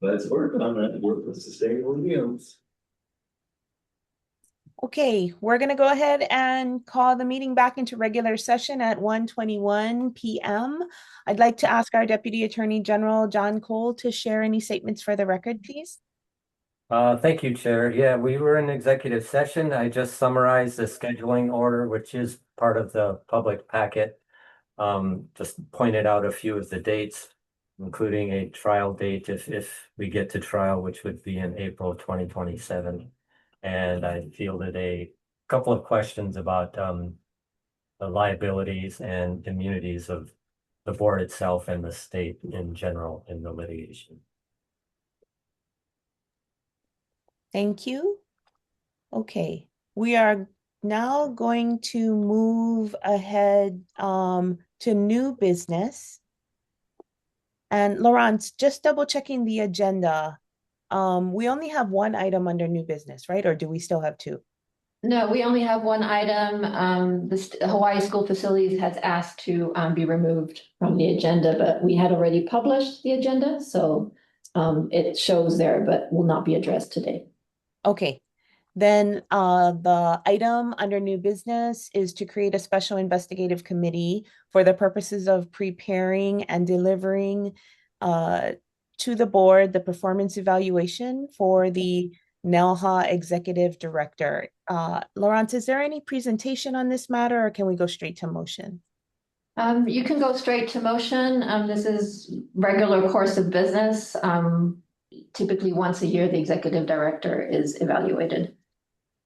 Let's work on that, work with sustainable meals. Okay, we're going to go ahead and call the meeting back into regular session at 1:21 p.m. I'd like to ask our Deputy Attorney General, John Cole, to share any statements for the record, please. Thank you, Chair. Yeah, we were in executive session. I just summarized the scheduling order, which is part of the public packet. Just pointed out a few of the dates, including a trial date if we get to trial, which would be in April 2027. And I fielded a couple of questions about the liabilities and immunities of the board itself and the state in general in the litigation. Thank you. Okay, we are now going to move ahead to new business. And Laurence, just double checking the agenda. We only have one item under new business, right? Or do we still have two? No, we only have one item. The Hawaii School Facilities has asked to be removed from the agenda, but we had already published the agenda, so it shows there, but will not be addressed today. Okay, then the item under new business is to create a special investigative committee for the purposes of preparing and delivering to the board the performance evaluation for the NELHA executive director. Laurence, is there any presentation on this matter, or can we go straight to motion? You can go straight to motion. This is regular course of business. Typically once a year, the executive director is evaluated.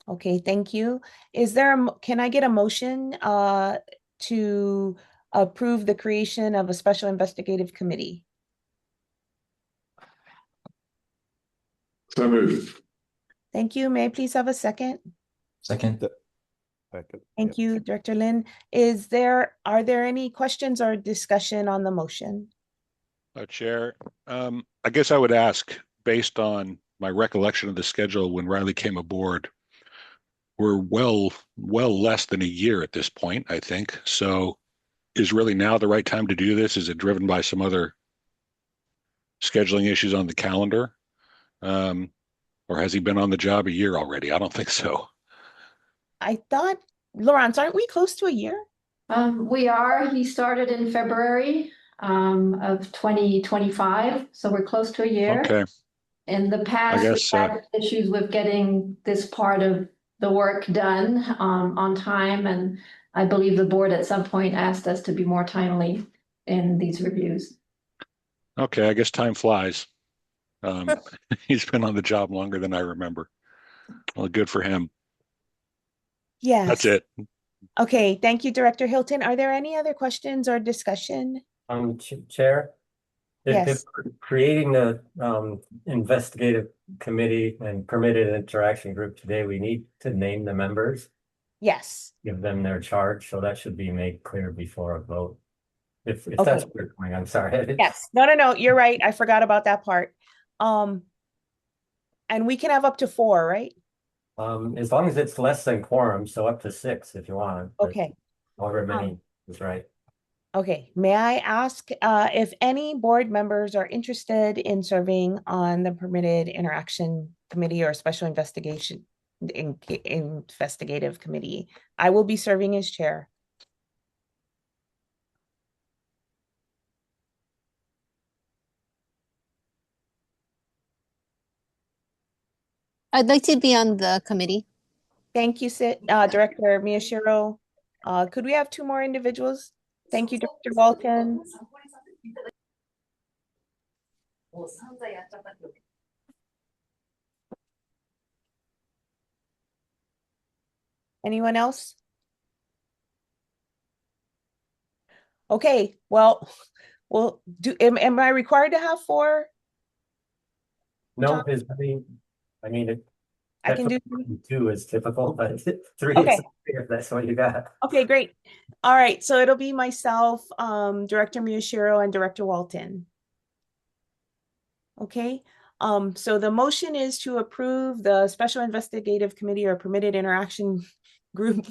Okay, thank you. Can I get a motion to approve the creation of a special investigative committee? So moved. Thank you. May I please have a second? Second. Thank you, Director Lin. Are there any questions or discussion on the motion? Chair, I guess I would ask, based on my recollection of the schedule when Riley came aboard, we're well less than a year at this point, I think. So is really now the right time to do this? Is it driven by some other scheduling issues on the calendar? Or has he been on the job a year already? I don't think so. I thought, Laurence, aren't we close to a year? We are. He started in February of 2025, so we're close to a year. Okay. In the past, we've had issues with getting this part of the work done on time, and I believe the board at some point asked us to be more timely in these reviews. Okay, I guess time flies. He's been on the job longer than I remember. Well, good for him. Yes. That's it. Okay, thank you, Director Hilton. Are there any other questions or discussion? Chair? Yes. If creating the investigative committee and permitted interaction group today, we need to name the members. Yes. Give them their charge, so that should be made clear before a vote. If Okay. that's what you're going, I'm sorry. Yes. No, you're right. I forgot about that part. And we can have up to 4, right? As long as it's less than quorum, so up to 6 if you want. Okay. However many is right. Okay. May I ask if any board members are interested in serving on the permitted interaction committee or special investigative committee? I will be serving as chair. I'd like to be on the committee. Thank you, Director Miyashiro. Could we have 2 more individuals? Thank you, Dr. Walton. Anyone else? Okay, well, am I required to have 4? No, I can do 2 is typical, but 3 okay. is if that's what you got. Okay, great. All right, so it'll be myself, Director Miyashiro, and Director Walton. Okay, so the motion is to approve the Special Investigative Committee or Permitted Interaction Group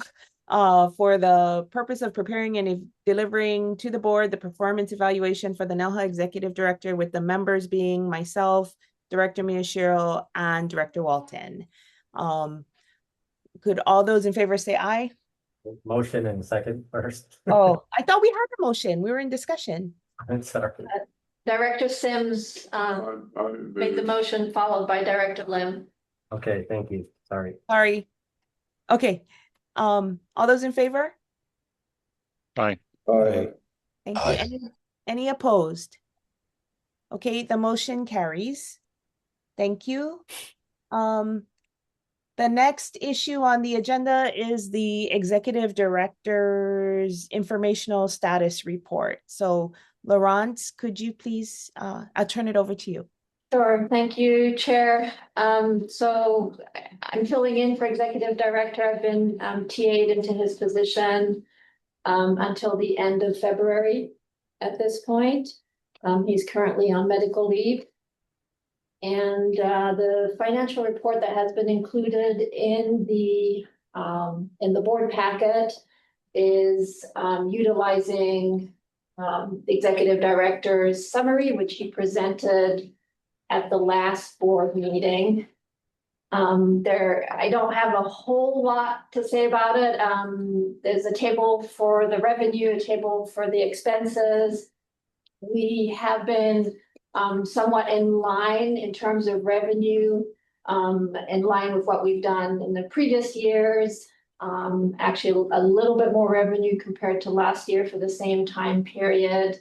for the purpose of preparing and delivering to the board the performance evaluation for the NELHA Executive Director, with the members being myself, Director Miyashiro, and Director Walton. Could all those in favor say aye? Motion and second first. Oh, I thought we had a motion. We were in discussion. I'm sorry. Director Sims made the motion, followed by Director Lim. Okay, thank you. Sorry. Sorry. Okay. All those in favor? Fine. Aye. Thank you. Aye. Any opposed? Okay, the motion carries. Thank you. The next issue on the agenda is the Executive Director's informational status report. So, Laurence, could you please, I'll turn it over to you. Sure, thank you, Chair. So I'm filling in for Executive Director. I've been TA'd into his position until the end of February at this point. He's currently on medical leave. And the financial report that has been included in the board packet is utilizing the Executive Director's summary, which he presented at the last board meeting. I don't have a whole lot to say about it. There's a table for the revenue, a table for the expenses. We have been somewhat in line in terms of revenue, in line with what we've done in the previous years. Actually, a little bit more revenue compared to last year for the same time period.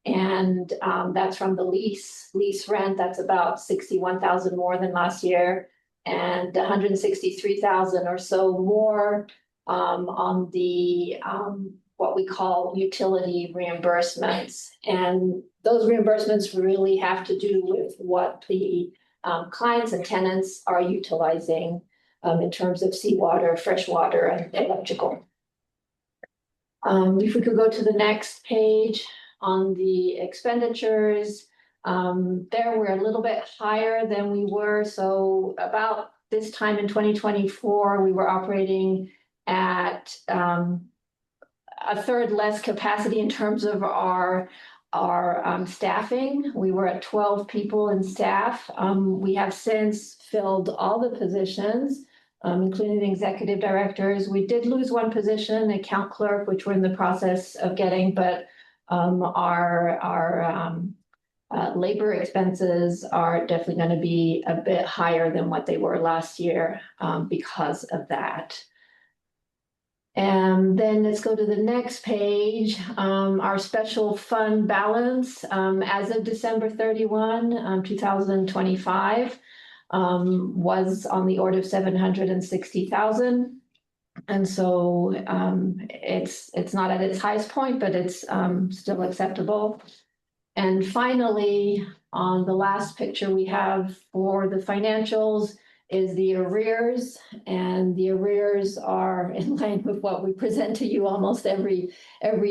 And that's from the lease rent. That's about 61,000 more than last year, and 163,000 or so more on the what we call utility reimbursements. And those reimbursements really have to do with what the clients and tenants are utilizing in terms of seawater, fresh water, and electrical. If we could go to the next page on the expenditures, there we're a little bit higher than we were. So about this time in 2024, we were operating at a third less capacity in terms of our staffing. We were at 12 people in staff. We have since filled all the positions, including the executive directors. We did lose one position, account clerk, which we're in the process of getting, but our labor expenses are definitely going to be a bit higher than what they were last year because of that. And then let's go to the next page. Our special fund balance as of December 31, 2025 was on the order of 760,000. And so it's not at its highest point, but it's still acceptable. And finally, on the last picture we have for the financials is the arrears, and the arrears are in line with what we present to you almost every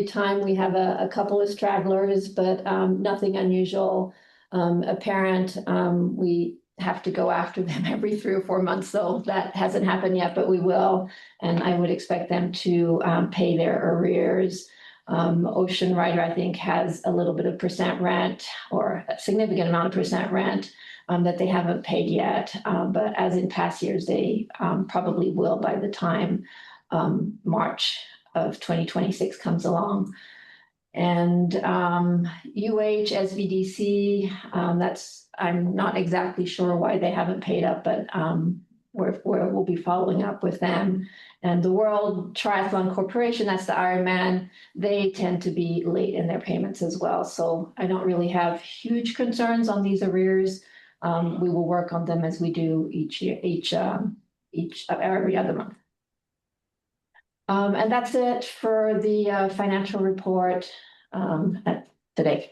time. We have a couple of stragglers, but nothing unusual apparent. We have to go after them every 3 or 4 months, so that hasn't happened yet, but we will, and I would expect them to pay their arrears. Ocean Rider, I think, has a little bit of percent rent, or a significant amount of percent rent that they haven't paid yet. But as in past years, they probably will by the time March of 2026 comes along. And UH, SVDC, I'm not exactly sure why they haven't paid up, but we'll be following up with them. And the World Triathlon Corporation, that's the Ironman, they tend to be late in their payments as well. So I don't really have huge concerns on these arrears. We will work on them as we do each year, every other month. And that's it for the financial report today.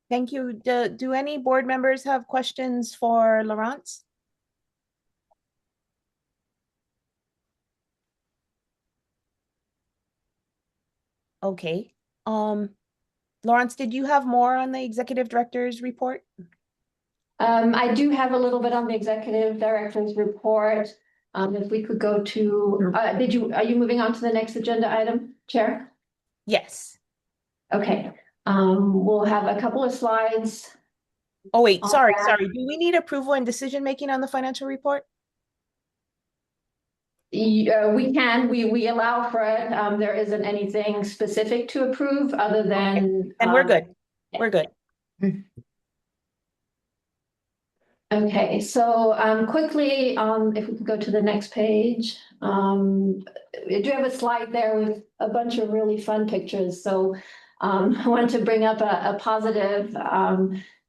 Thank you. Do any board members have questions for Laurence? Okay. Laurence, did you have more on the executive director's report? I do have a little bit on the executive director's report. If we could go to, are you moving on to the next agenda item, Chair? Yes. Okay, we'll have a couple of slides. Oh, wait, On sorry. that. Do we need approval and decision making on the financial report? We we allow for it. There isn't anything specific to approve other than. And we're good. We're good. Okay, so quickly, if we could go to the next page. I do have a slide there with a bunch of really fun pictures. So I wanted to bring up a positive.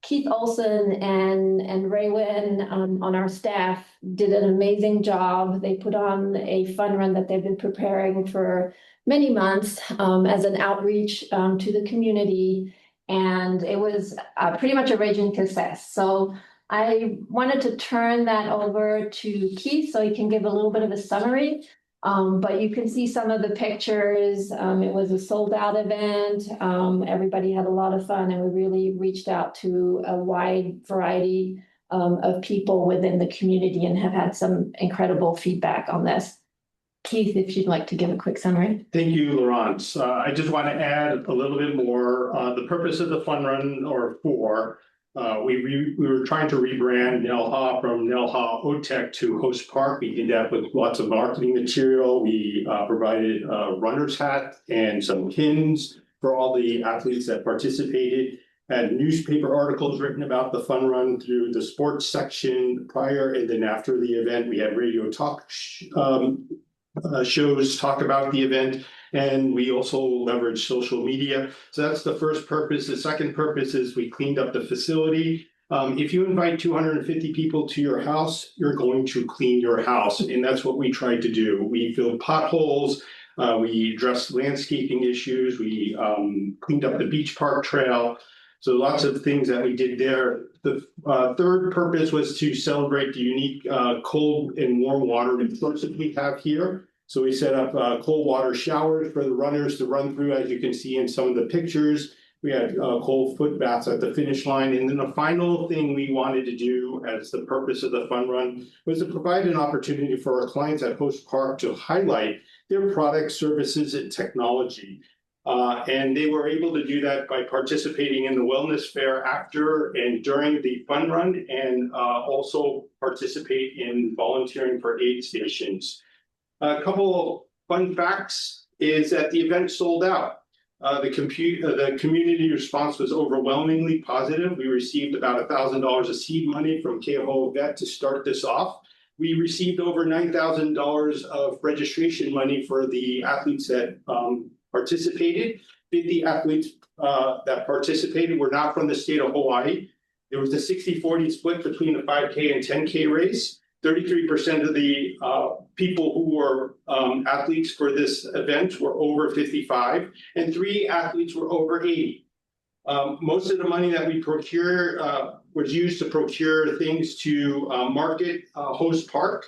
Keith Olson and Raywin on our staff did an amazing job. They put on a fun run that they've been preparing for many months as an outreach to the community. And it was pretty much a raging success. So I wanted to turn that over to Keith so he can give a little bit of a summary. But you can see some of the pictures. It was a sold out event. Everybody had a lot of fun, and we really reached out to a wide variety of people within the community and have had some incredible feedback on this. Keith, if you'd like to give a quick summary. Thank you, Laurence. I just want to add a little bit more. The purpose of the fun run we were trying to rebrand NELHA from NELHA OTEC to Host Park. We did that with lots of marketing material. We provided a runner's hat and some pins for all the athletes that participated. Had newspaper articles written about the fun run through the sports section prior and then after the event. We had radio talk shows talk about the event, and we also leverage social media. So that's the first purpose. The second purpose is we cleaned up the facility. If you invite 250 people to your house, you're going to clean your house, and that's what we tried to do. We filled potholes, we addressed landscaping issues, we cleaned up the beach park trail. So lots of things that we did there. The third purpose was to celebrate the unique cold and warm water resources we have here. So we set up cold water showers for the runners to run through, as you can see in some of the pictures. We had cold foot baths at the finish line. And then the final thing we wanted to do as the purpose of the fun run was to provide an opportunity for our clients at Host Park to highlight their products, services, and technology. And they were able to do that by participating in the wellness fair after and during the fun run, and also participate in volunteering for aid stations. A couple of fun facts is that the event sold out. The community response was overwhelmingly positive. We received about $1,000 of seed money from Kehoe Vet to start this off. We received over $9,000 of registration money for the athletes that participated. 50 athletes that participated were not from the state of Hawaii. There was a 60-40 split between the 5K and 10K race. 33% of the people who were athletes for this event were over 55, and 3 athletes were over 80. Most of the money that we procure was used to procure things to market Host Park,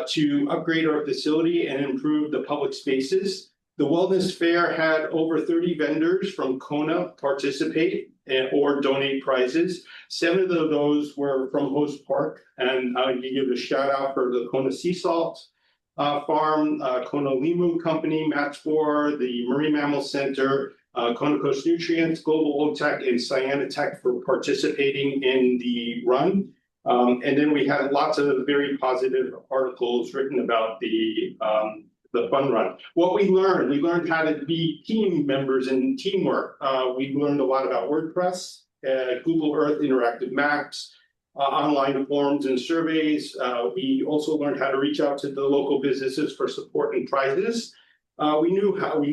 to upgrade our facility and improve the public spaces. The Wellness Fair had over 30 vendors from Kona participate or donate prizes. 7 of those were from Host Park, and I can give a shout out for the Kona Sea Salt Farm, Kona Limu Company, Matspor, the Marine Mammal Center, Kona Coast Nutrients, Global OTEC, and Cyanotech for participating in the run. And then we had lots of very positive articles written about the fun run. What we learned how to be team members and teamwork. We learned a lot about WordPress, Google Earth interactive maps, online forums and surveys. We also learned how to reach out to the local businesses for support and prizes. We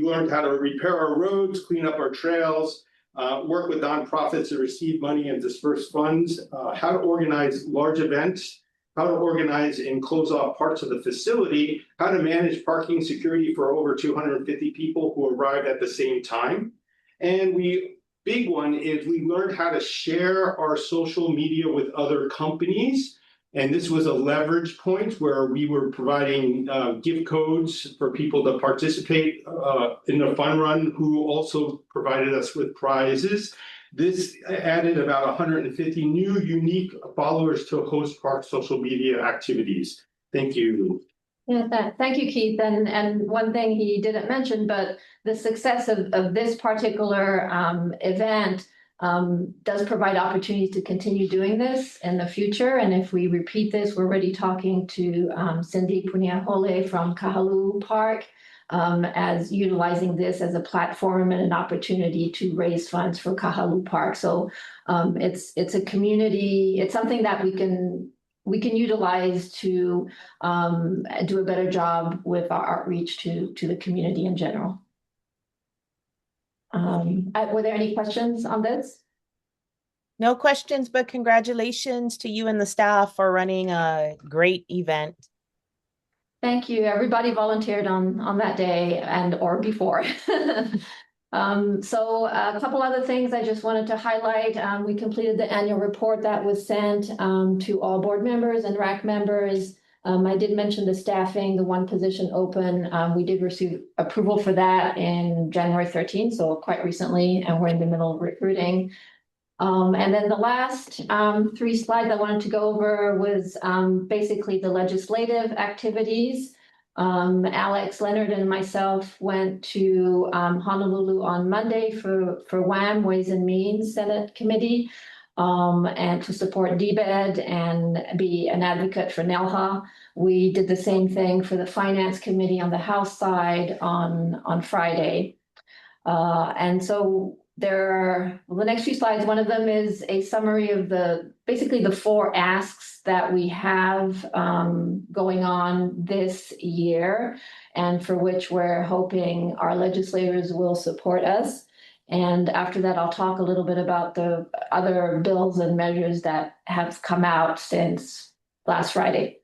learned how to repair our roads, clean up our trails, work with nonprofits to receive money and disperse funds, how to organize large events, how to organize and close off parts of the facility, how to manage parking security for over 250 people who arrived at the same time. And big one is we learned how to share our social media with other companies. And this was a leverage point where we were providing gift codes for people to participate in the fun run, who also provided us with prizes. This added about 150 new unique followers to host park social media activities. Thank you. Yeah, thank you, Keith. And one thing he didn't mention, but the success of this particular event does provide opportunities to continue doing this in the future. And if we repeat this, we're already talking to Cindy Puniahole from Kahalu Park as utilizing this as a platform and an opportunity to raise funds for Kahalu Park. So it's a community, it's something that we can utilize to do a better job with our outreach to the community in general. Were there any questions on this? No questions, but congratulations to you and the staff for running a great event. Thank you. Everybody volunteered on that day and or before. So a couple other things I just wanted to highlight. We completed the annual report that was sent to all board members and RAC members. I did mention the staffing, the one position open. We did receive approval for that in January 13th, so quite recently, and we're in the middle of recruiting. And then the last 3 slides I wanted to go over was basically the legislative activities. Alex Leonard and myself went to Honolulu on Monday for WAM, Ways and Means Senate Committee, and to support DBED and be an advocate for NELHA. We did the same thing for the Finance Committee on the House side on Friday. And so there are the next few slides. One of them is a summary of basically the 4 asks that we have going on this year, and for which we're hoping our legislators will support us. And after that, I'll talk a little bit about the other bills and measures that have come out since last Friday,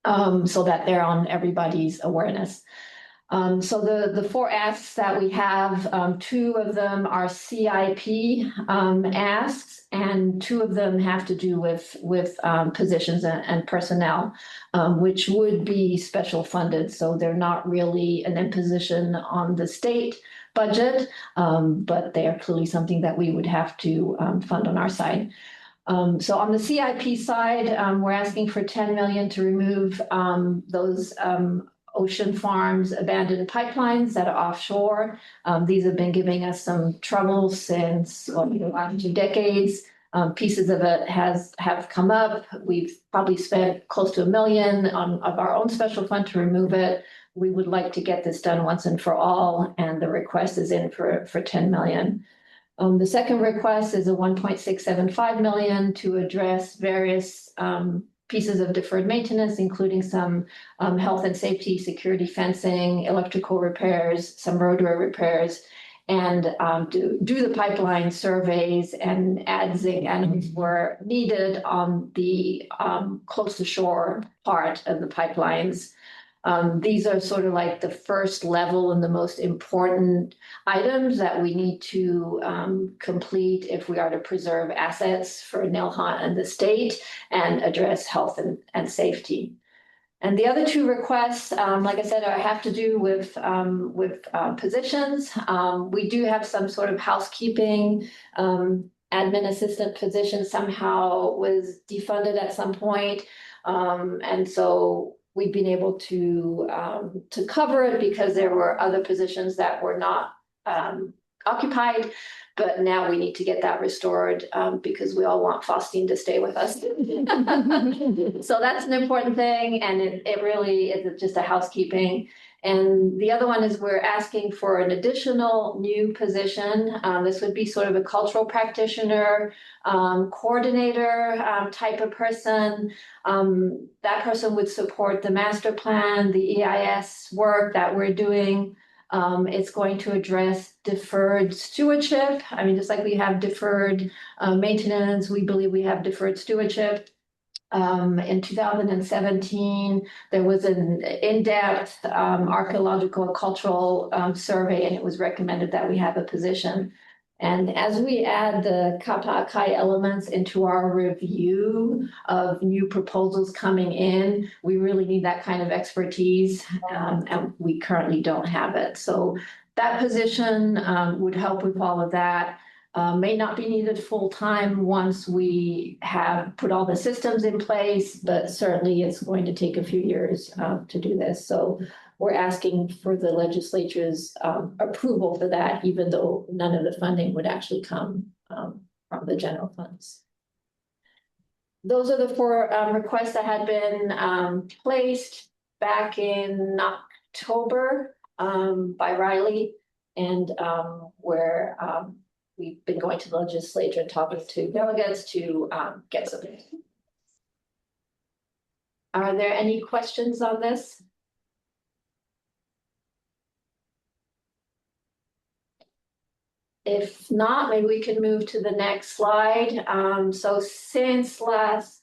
so that they're on everybody's awareness. So the 4 asks that we have, 2 of them are CIP asks, and 2 of them have to do with positions and personnel, which would be special funded. So they're not really an imposition on the state budget, but they are clearly something that we would have to fund on our side. So on the CIP side, we're asking for 10 million to remove those ocean farms abandoned pipelines that are offshore. These have been giving us some trouble since the last 2 decades. Pieces of it have come up. We've probably spent close to $1 million of our own special fund to remove it. We would like to get this done once and for all, and the request is in for 10 million. The second request is a 1.675 million to address various pieces of deferred maintenance, including some health and safety, security fencing, electrical repairs, some roadway repairs, and do the pipeline surveys and add zinc anodes were needed on the close to shore part of the pipelines. These are sort of like the first level and the most important items that we need to complete if we are to preserve assets for NELHA and the state and address health and safety. And the other 2 requests, like I said, have to do with positions. We do have some sort of housekeeping admin assistant position somehow was defunded at some point. And so we've been able to cover it because there were other positions that were not occupied, but now we need to get that restored because we all want Faustine to stay with us. So that's an important thing, and it really is just a housekeeping. And the other one is we're asking for an additional new position. This would be sort of a cultural practitioner, coordinator type of person. That person would support the master plan, the EIS work that we're doing. It's going to address deferred stewardship. I mean, just like we have deferred maintenance, we believe we have deferred stewardship. In 2017, there was an in-depth archaeological and cultural survey, and it was recommended that we have a position. And as we add the Kapa'akai elements into our review of new proposals coming in, we really need that kind of expertise, and we currently don't have it. So that position would help with all of that. may not be needed full-time once we have put all the systems in place, but certainly it's going to take a few years to do this. So we're asking for the legislature's approval for that, even though none of the funding would actually come from the general funds. Those are the four requests that had been placed back in October by Riley, and where we've been going to the legislature and talking to delegates to get something. Are there any questions on this? If not, maybe we can move to the next slide. So since last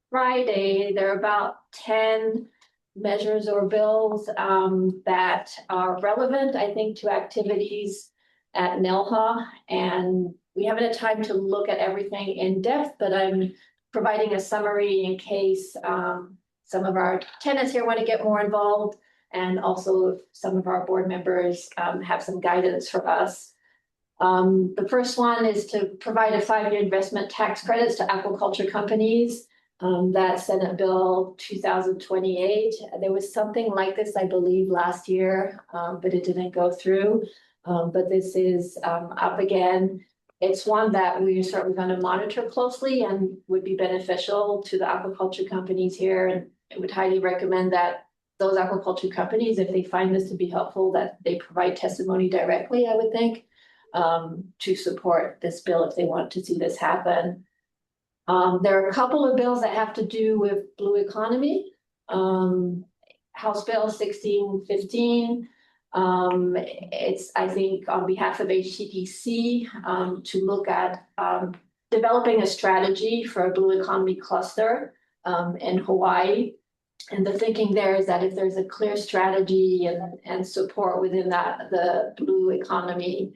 Friday, there are about 10 measures or bills that are relevant, I think, to activities at NELHA. And we haven't had time to look at everything in depth, but I'm providing a summary in case some of our tenants here want to get more involved. And also if some of our board members have some guidance for us. The first one is to provide a 5-year investment tax credits to aquaculture companies. That's Senate Bill 2028. There was something like this, I believe, last year, but it didn't go through. But this is up again. It's one that we're certainly going to monitor closely and would be beneficial to the aquaculture companies here. And I would highly recommend that those aquaculture companies, if they find this to be helpful, that they provide testimony directly, I would think, to support this bill if they want to see this happen. There are a couple of bills that have to do with blue economy. House Bill 1615. It's, I think, on behalf of HTDC to look at developing a strategy for a blue economy cluster in Hawaii. And the thinking there is that if there's a clear strategy and support within that, the blue economy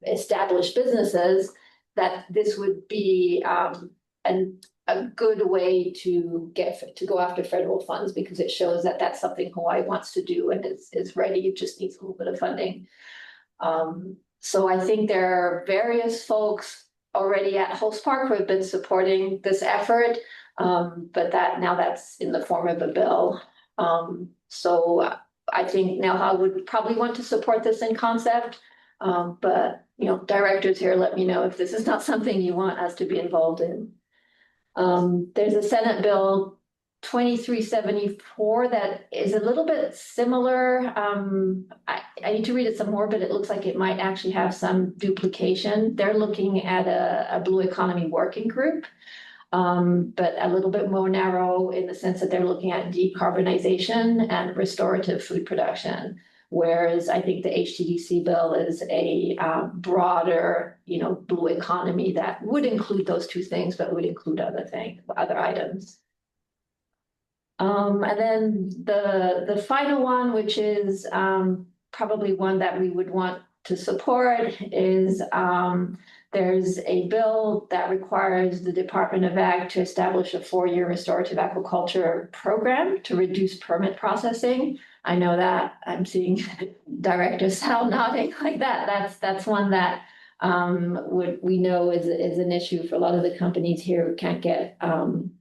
established businesses, that this would be a good way to go after federal funds, because it shows that that's something Hawaii wants to do and is ready. It just needs a little bit of funding. So I think there are various folks already at Host Park who have been supporting this effort, but that's in the form of a bill. So I think NELHA would probably want to support this in concept, but directors here, let me know if this is not something you want us to be involved in. There's a Senate Bill 2374 that is a little bit similar. I need to read it some more, but it looks like it might actually have some duplication. They're looking at a blue economy working group, but a little bit more narrow in the sense that they're looking at decarbonization and restorative food production. Whereas I think the HTDC bill is a broader, blue economy that would include those two things, but would include other items. And then the final one, which is probably one that we would want to support, is there's a bill that requires the Department of Ag to establish a 4-year restorative aquaculture program to reduce permit processing. I know that I'm seeing Director Sal nodding like that. That's one that we know is an issue for a lot of the companies here who can't get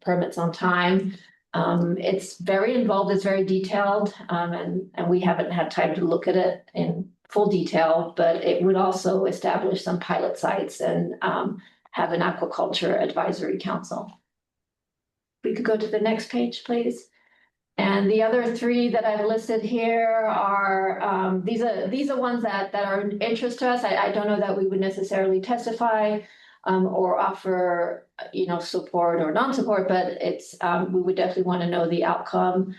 permits on time. It's very involved, it's very detailed, and we haven't had time to look at it in full detail, but it would also establish some pilot sites and have an aquaculture advisory council. We could go to the next page, please. And the other 3 that I've listed here are, these are ones that are of interest to us. I don't know that we would necessarily testify or offer, support or non-support, but we would definitely want to know the outcome.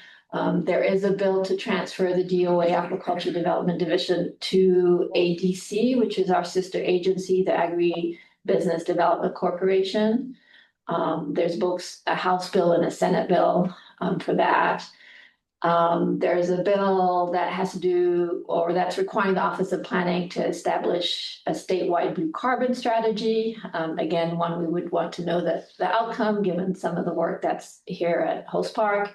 There is a bill to transfer the DOA Aquaculture Development Division to ADC, which is our sister agency, the Agribusiness Development Corporation. There's both a House bill and a Senate bill for that. There's a bill that has to do, or that's requiring the Office of Planning to establish a statewide blue carbon strategy. Again, one we would want to know the outcome, given some of the work that's here at Host Park.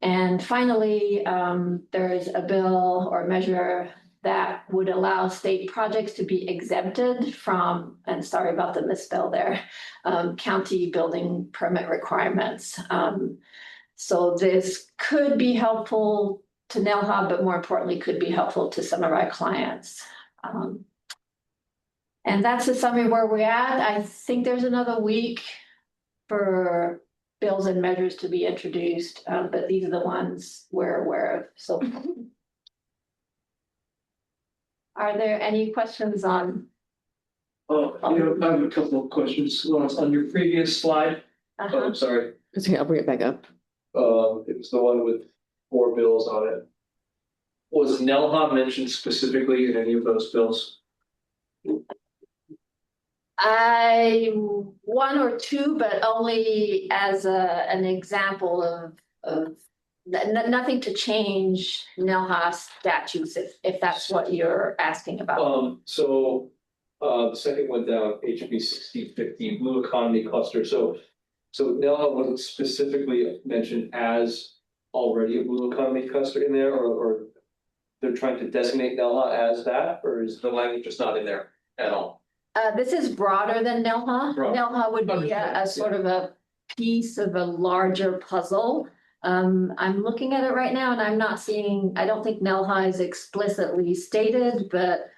And finally, there's a bill or measure that would allow state projects to be exempted from, and sorry about the misspell there, county building permit requirements. So this could be helpful to NELHA, but more importantly, could be helpful to some of our clients. And that's the summary where we're at. I think there's another week for bills and measures to be introduced, but these are the ones we're aware of. So are there any questions on? I have a couple of questions. Lawrence, on your previous slide, I'm sorry, It's okay, I'll bring it back up. it was the one with 4 bills on it. Was NELHA mentioned specifically in any of those bills? One or two, but only as an example of nothing to change NELHA statutes, if that's what you're asking about. The second one down, HB 1615, Blue Economy Cluster. So NELHA wasn't specifically mentioned as already a Blue Economy cluster in there, or they're trying to designate NELHA as that, or is the language just not in there at all? This is broader than NELHA. Broad. NELHA would be Understood, a sort of a piece of a larger puzzle. I'm looking at it right now and I'm not seeing, I don't think NELHA is explicitly stated, but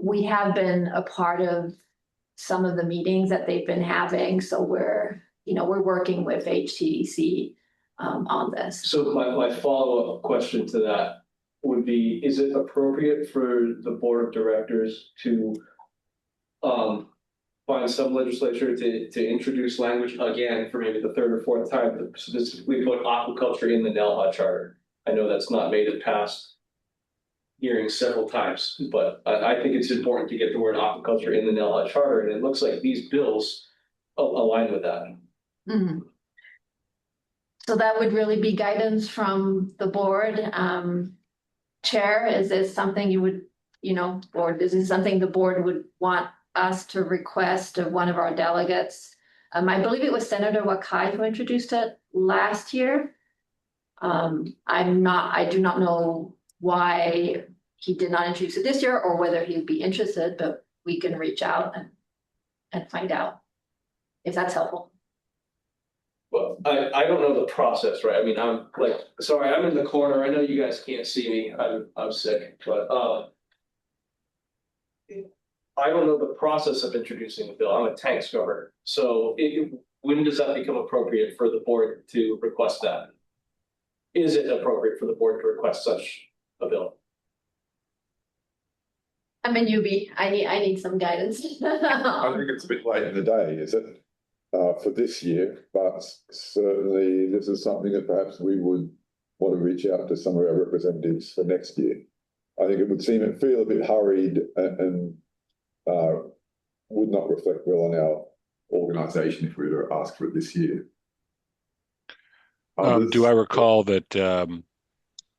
we have been a part of some of the meetings that they've been having. So we're working with HTDC on this. So my follow-up question to that would be, is it appropriate for the board of directors to find some legislature to introduce language again for maybe the 3rd or 4th time to specifically put aquaculture in the NELHA charter? I know that's not made it past hearings several times, but I think it's important to get the word aquaculture in the NELHA charter, and it looks like these bills align with that. Mm-hmm. So that would really be guidance from the board. Chair, is this something you would, or is this something the board would want us to request of one of our delegates? I believe it was Senator Wakai who introduced it last year. I do not know why he did not introduce it this year or whether he'd be interested, but we can reach out and find out if that's helpful. Well, I don't know the process, right? I mean, I'm in the corner. I know you guys can't see me. I'm sick, but I don't know the process of introducing a bill. I'm a tank scrubber. So when does that become appropriate for the board to request that? Is it appropriate for the board to request such a bill? I'm in UB. I need some guidance. I think it's a bit late in the day, is it? For this year, but certainly this is something that perhaps we would want to reach out to some of our representatives for next year. I think it would feel a bit hurried and would not reflect well on our organisation if we were to ask for it this year. Do I recall that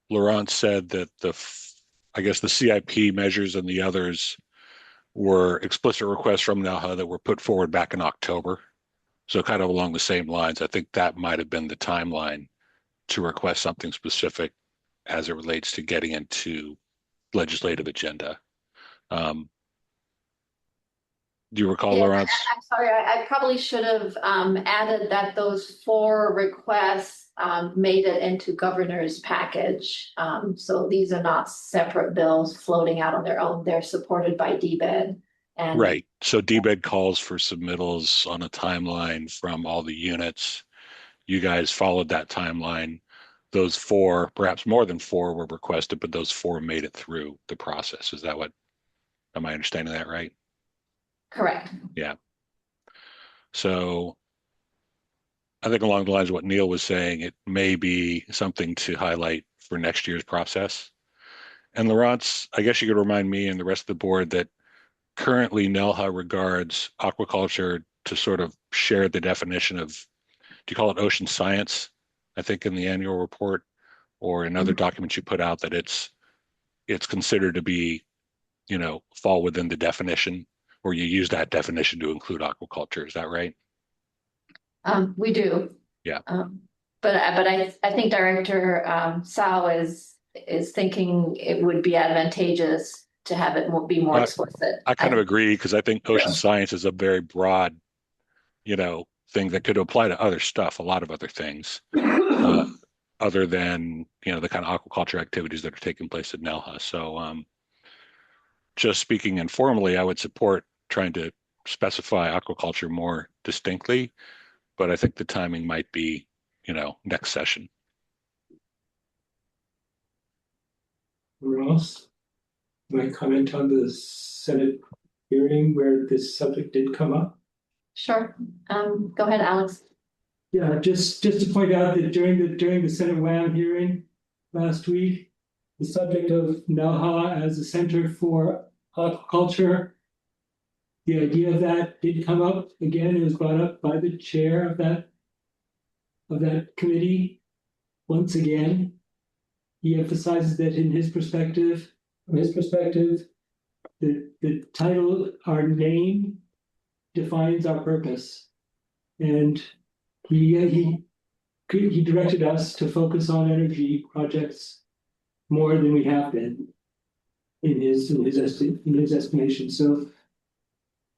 Laurent said that the CIP measures and the others were explicit requests from NELHA that were put forward back in October? So kind of along the same lines, I think that might have been the timeline to request something specific as it relates to getting into legislative agenda. Do you recall, Laurence? I'm sorry, I probably should have added that those 4 requests made it into governor's package. So these are not separate bills floating out on their own. They're supported by DBED. And right. So DBED calls for submittals on a timeline from all the units. You guys followed that timeline. Those 4, perhaps more than 4 were requested, but those 4 made it through the process. Am I understanding that right? correct. Yeah. So I think along the lines of what Neil was saying, it may be something to highlight for next year's process. And Laurence, I guess you could remind me and the rest of the board that currently NELHA regards aquaculture to sort of share the definition of, do you call it ocean science? I think in the annual report or in other documents you put out that it's considered to be, fall within the definition, or you use that definition to include aquaculture. Is that right? We do. Yeah. But I think Director Sao is is thinking it would be advantageous to have it be more explicit. I kind of agree because I think ocean science is a very broad, thing that could apply to other stuff, a lot of other things, other than, the kind of aquaculture activities that are taking place at NELHA. So just speaking informally, I would support trying to specify aquaculture more distinctly, but I think the timing might be, next session. Ross, my comment on the Senate hearing where this subject did come up. Sure. Go ahead, Alex. Yeah, just to point out that during the Senate WAM hearing last week, the subject of NELHA as a center for aquaculture, the idea of that did come up again. It was brought up by the chair of that committee once again. He emphasizes that from his perspective, the title, our name, defines our purpose, and he directed us to focus on energy projects more than we have been in his estimation. So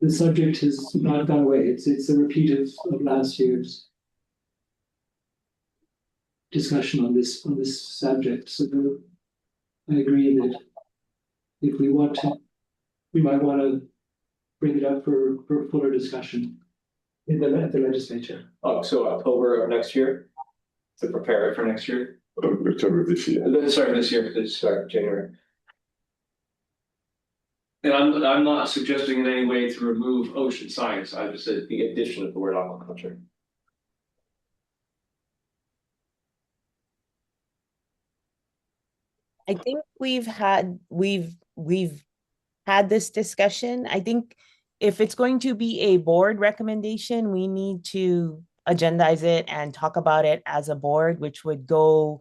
the subject has not gone away. It's a repeat of last year's discussion on this subject. So I agree that if we want to, we might want to bring it up for fuller discussion at the legislature. Oh, so October of next year to prepare it for next year? October of this year. Sorry, January. And I'm not suggesting in any way to remove ocean science. I just said the addition of the word aquaculture. I think we've had this discussion. I think if it's going to be a board recommendation, we need to agendize it and talk about it as a board, which would go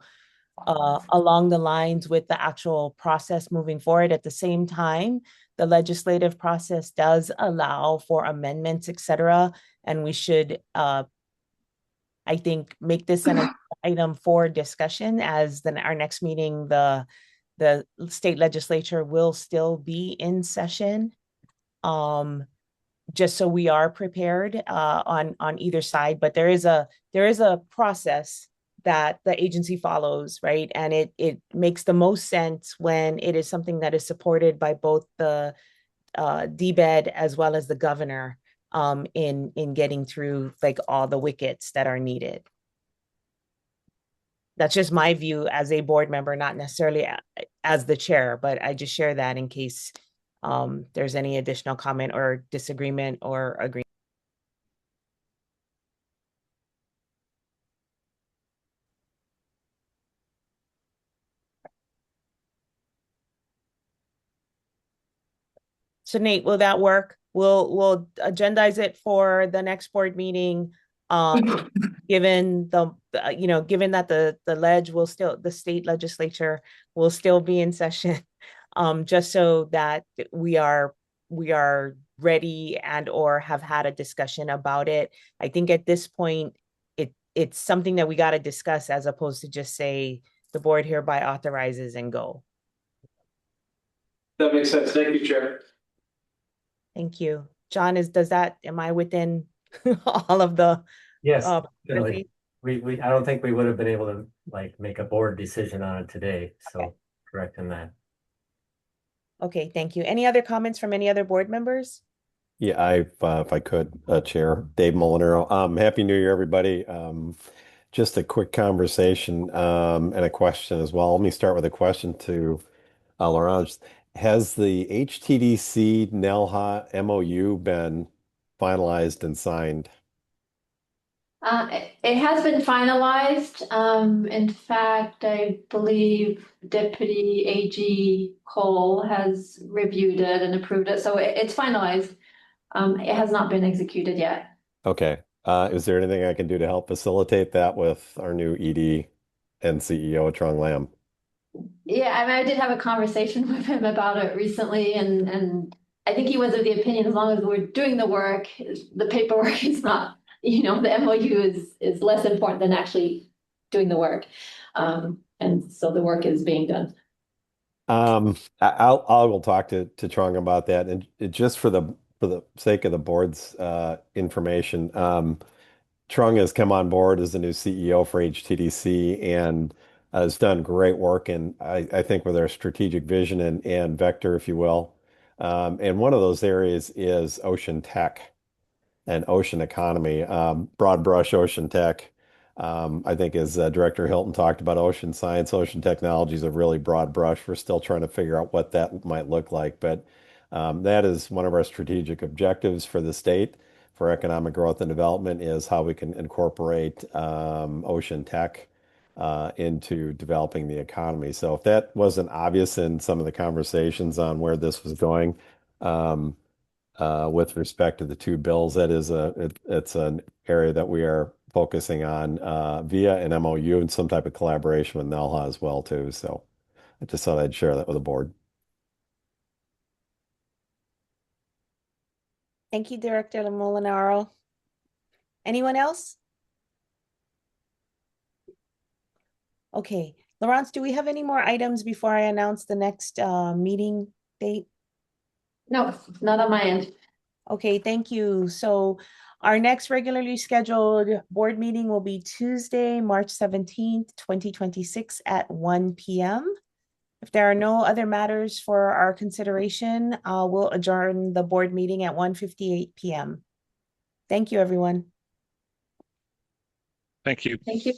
along the lines with the actual process moving forward. At the same time, the legislative process does allow for amendments, etc., and we should, I think, make this an item for discussion, as then our next meeting, the state legislature will still be in session. Just so we are prepared on either side, but there is a process that the agency follows, right? And it makes the most sense when it is something that is supported by both the DBED as well as the governor in getting through like all the wickets that are needed. That's just my view as a board member, not necessarily as the chair, but I just share that in case there's any additional comment or disagreement or agreement. So Nate, will that work? We'll agendize it for the next board meeting. Given given that the state legislature will still be in session, just so that we are ready and or have had a discussion about it. I think at this point, it's something that we got to discuss as opposed to just say the board hereby authorizes and go. That makes sense. Thank you, Chair. Thank you. John, am I within all of the? Yes, definitely. I don't think we would have been able to make a board decision on it today. So correct in that. Okay, thank you. Any other comments from any other board members? Yeah, if I could, Chair Dave Molinaro. Happy New Year, everybody. Just a quick conversation and a question as well. Let me start with a question to Laurent. Has the HTDC NELHA MOU been finalized and signed? It has been finalized. In fact, I believe Deputy AG Cole has reviewed it and approved it, so it's finalized. It has not been executed yet. Okay. Is there anything I can do to help facilitate that with our new ED and CEO, Trong Lam? Yeah, I mean, I did have a conversation with him about it recently, and I think he was of the opinion as long as we're doing the work, the paperwork is not, the MOU is less important than actually doing the work. And so the work is being done. I will talk to Trung about that, and just for the sake of the board's information, Trung has come on board as the new CEO for HTDC and has done great work, and I think with our strategic vision and vector, if you will. And one of those areas is ocean tech and ocean economy, broad brush ocean tech. I think as Director Hilton talked about, ocean science, ocean technology is a really broad brush. We're still trying to figure out what that might look like, but that is one of our strategic objectives for the state for economic growth and development is how we can incorporate ocean tech into developing the economy. So if that wasn't obvious in some of the conversations on where this was going, with respect to the two bills, that is it's an area that we are focusing on via an MOU and some type of collaboration with NELHA as well too. So I just thought I'd share that with the board. Thank you, Director Molinaro. Anyone else? Okay, Laurence, do we have any more items before I announce the next meeting date? No, not on my end. Okay, thank you. So our next regularly scheduled board meeting will be Tuesday, March 17th, 2026 at 1 p.m. If there are no other matters for our consideration, we'll adjourn the board meeting at 1:58 p.m. Thank you, everyone. Thank you. Thank you.